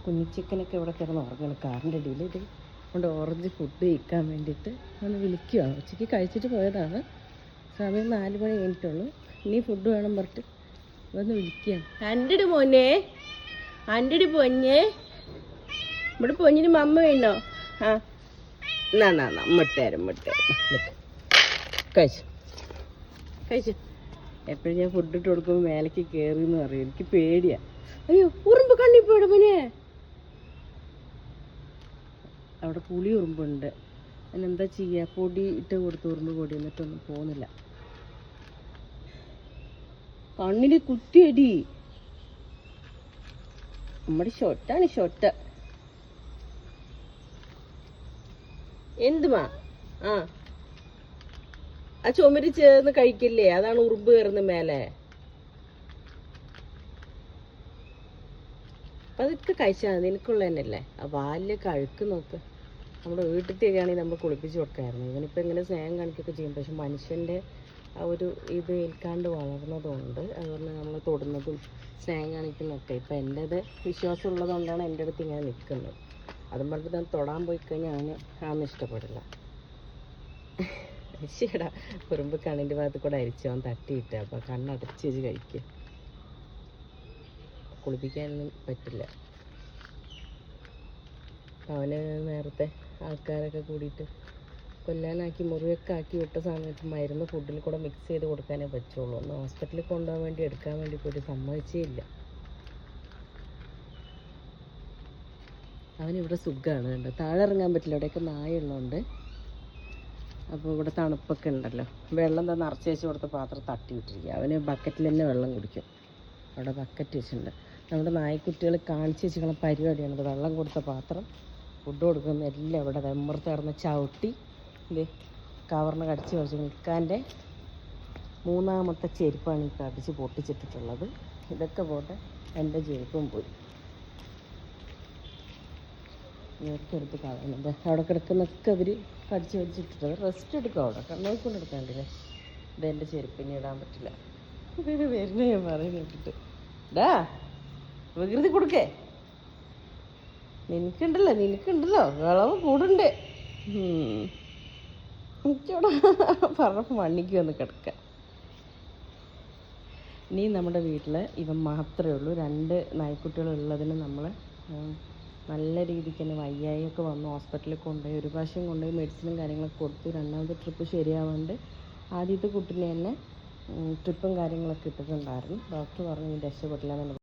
കുഞ്ഞിച്ചിക്കനൊക്കെ ഇവിടെ കിടന്ന് ഉറങ്ങണം കാറിൻ്റെ അടിയിൽ. ഇത് കൊണ്ട് ഓറഞ്ച് ഫുഡ് കഴിക്കാൻ വേണ്ടിയിട്ട് ഒന്ന് വിളിക്കുകയാണ്. ഉച്ചയ്ക്ക് കഴിച്ചിട്ട് പോയതാണ്. സമയം 4 മണി കഴിഞ്ഞിട്ടുള്ളൂ. ഇനി ഫുഡ് വേണം പറഞ്ഞിട്ട് വന്ന് വിളിക്കുകയാണ്. ആൻ്റടി മോനെ, ആൻ്റടി പൊഞ്ഞേ, ഇവിടെ പൊഞ്ഞിന് മമ്മ വേണോ? ആ എന്നാ മുട്ടേരും കഴിച്ചു കഴിച്ചു. എപ്പോഴും ഞാൻ ഫുഡ് ഇട്ട് കൊടുക്കുമ്പോൾ മേലേക്ക് കയറിയെന്ന് പറയും. എനിക്ക് പേടിയാ. അയ്യോ ഉറുമ്പ് കണ്ണിപ്പോടെ മോനെ. അവിടെ പുളി ഉറുമ്പുണ്ട്. അതിനെന്താ ചെയ്യുക? പൊടി ഇട്ട് കൊടുത്ത് ഉറുമ്പ് പൊടി എന്നിട്ടൊന്നും പോകുന്നില്ല. കണ്ണിന് കുത്തിയടി. നമ്മുടെ ഷൊട്ടാണ് ഷൊട്ട. എന്തുമാ? ആ ചുമരി ചേർന്ന് കഴിക്കില്ലേ, അതാണ് ഉറുമ്പ് കയറുന്ന മേലെ. അതൊക്കെ കഴിച്ചാൽ നിനക്കുള്ള തന്നെയല്ലേ. ആ വാലിലെ കഴുക്ക് നോക്ക്. നമ്മുടെ വീട്ടിലത്തേക്കാണെങ്കിൽ നമ്മൾ കുളിപ്പിച്ച് കൊടുക്കാമായിരുന്നു. ഇവനിപ്പോൾ ഇങ്ങനെ സ്നേഹം കാണിക്കുകയൊക്കെ ചെയ്യും. പക്ഷെ മനുഷ്യൻ്റെ ആ ഒരു ഇത് ഏൽക്കാണ്ട് വളർന്നതുകൊണ്ട് അതുകൊണ്ട് നമ്മൾ തൊടുന്നതും സ്നേഹം കാണിക്കുന്നതൊക്കെ ഇപ്പം എൻ്റേത് വിശ്വാസമുള്ളത് കൊണ്ടാണ് എൻ്റെ അടുത്ത് ഇങ്ങനെ നിൽക്കുന്നത്. അതും പറഞ്ഞിട്ട് ഞാൻ തൊടാൻ പോയി കഴിഞ്ഞാൽ അവന് ഇഷ്ടപ്പെടില്ല. ശരിടാ, കുറുമ്പ് കണ്ണിൻ്റെ ഭാഗത്ത് കൂടെ അരിച്ച് അവൻ തട്ടിയിട്ട് അപ്പോൾ കണ്ണടച്ച് വെച്ച് കഴിക്കുക. കുളിപ്പിക്കാനൊന്നും പറ്റില്ല. അവന് നേരത്തെ ആൾക്കാരൊക്കെ കൂടിയിട്ട് കൊല്ലാനാക്കി മുറിയൊക്കെ ആക്കി വിട്ട സമയത്ത് മരുന്ന് ഫുഡിൽ കൂടെ മിക്സ് ചെയ്ത് കൊടുക്കാനേ പറ്റുള്ളൂ. ഒന്ന് ഹോസ്പിറ്റലിൽ കൊണ്ടുപോകാൻ വേണ്ടി എടുക്കാൻ വേണ്ടി പോയിട്ട് സമ്മതിച്ചേ ഇല്ല. അവനിവിടെ സുഖമാണ് കണ്ടോ. താഴെ ഇറങ്ങാൻ പറ്റില്ല, ഇവിടെയൊക്കെ നായുള്ളതുകൊണ്ട്. അപ്പോൾ ഇവിടെ തണുപ്പൊക്കെ ഉണ്ടല്ലോ. വെള്ളം തന്നെ നിറച്ച് വെച്ച് കൊടുത്ത പാത്രം തട്ടി വിട്ടിരിക്കുക. അവന് ബക്കറ്റിൽ തന്നെ വെള്ളം കുടിക്കും. അവിടെ ബക്കറ്റ് വെച്ചിട്ടുണ്ട്. നമ്മുടെ നായ്ക്കുട്ടികൾ കാണിച്ച് വെച്ചിരിക്കുന്ന പരിപാടിയാണത്. വെള്ളം കൊടുത്ത പാത്രം, ഫുഡ് കൊടുക്കുന്ന എല്ലാം ഇവിടെ വെമ്പർത്ത് കിടന്ന് ചവിട്ടി ഇത് കവറിന് കടിച്ച് കുറച്ച് നിൽക്കാൻ്റെ 3ാമത്തെ ചെരുപ്പാണ് ഈ കടിച്ച് പൊട്ടിച്ചിട്ടിട്ടുള്ളത്. ഇതൊക്കെ പോട്ടെ, എൻ്റെ ചെരുപ്പും പോയി. ഇവർക്കെടുത്ത് കളയുന്നത് അവിടെ കിടക്കുന്നൊക്കെ അവർ കടിച്ച് കടിച്ചിട്ടിട്ടത്. റെസ്റ്റ് എടുക്കും അവിടെ നോക്കിക്കൊണ്ട് എടുക്കാണ്ടില്ലേ. ഇതെൻ്റെ ചെരുപ്പിന് ഇടാൻ പറ്റില്ല. വരുന്ന ഞാൻ പറയുന്നിട്ടിട്ട് ഡാ വികൃതി കൊടുക്കേ. നിനക്കുണ്ടല്ലോ വിളവ് കൂടുണ്ട്. എനിക്കവിടെ പറഞ്ഞപ്പോൾ മണ്ണിക്ക് വന്ന് കിടക്കുക. ഇനി നമ്മുടെ വീട്ടിൽ ഇവൻ മാത്രമേ ഉള്ളൂ. 2 നായ്ക്കുട്ടികളുള്ളതിന് നമ്മൾ നല്ല രീതിക്ക് തന്നെ വയ്യായൊക്കെ വന്ന് ഹോസ്പിറ്റലിൽ കൊണ്ടുപോയി. ഒരു പ്രാവശ്യം കൊണ്ടുപോയി മെഡിസിനും കാര്യങ്ങളൊക്കെ കൊടുത്തു. 2ാമത്തെ ട്രിപ്പ് ശരിയാവാണ്ട് ആദ്യത്തെ കുട്ടീനെ തന്നെ ട്രിപ്പും കാര്യങ്ങളൊക്കെ ഇട്ടിട്ടുണ്ടായിരുന്നു. ഡോക്ടർ പറഞ്ഞു രക്ഷപ്പെട്ടില്ല എന്നുള്ളത്.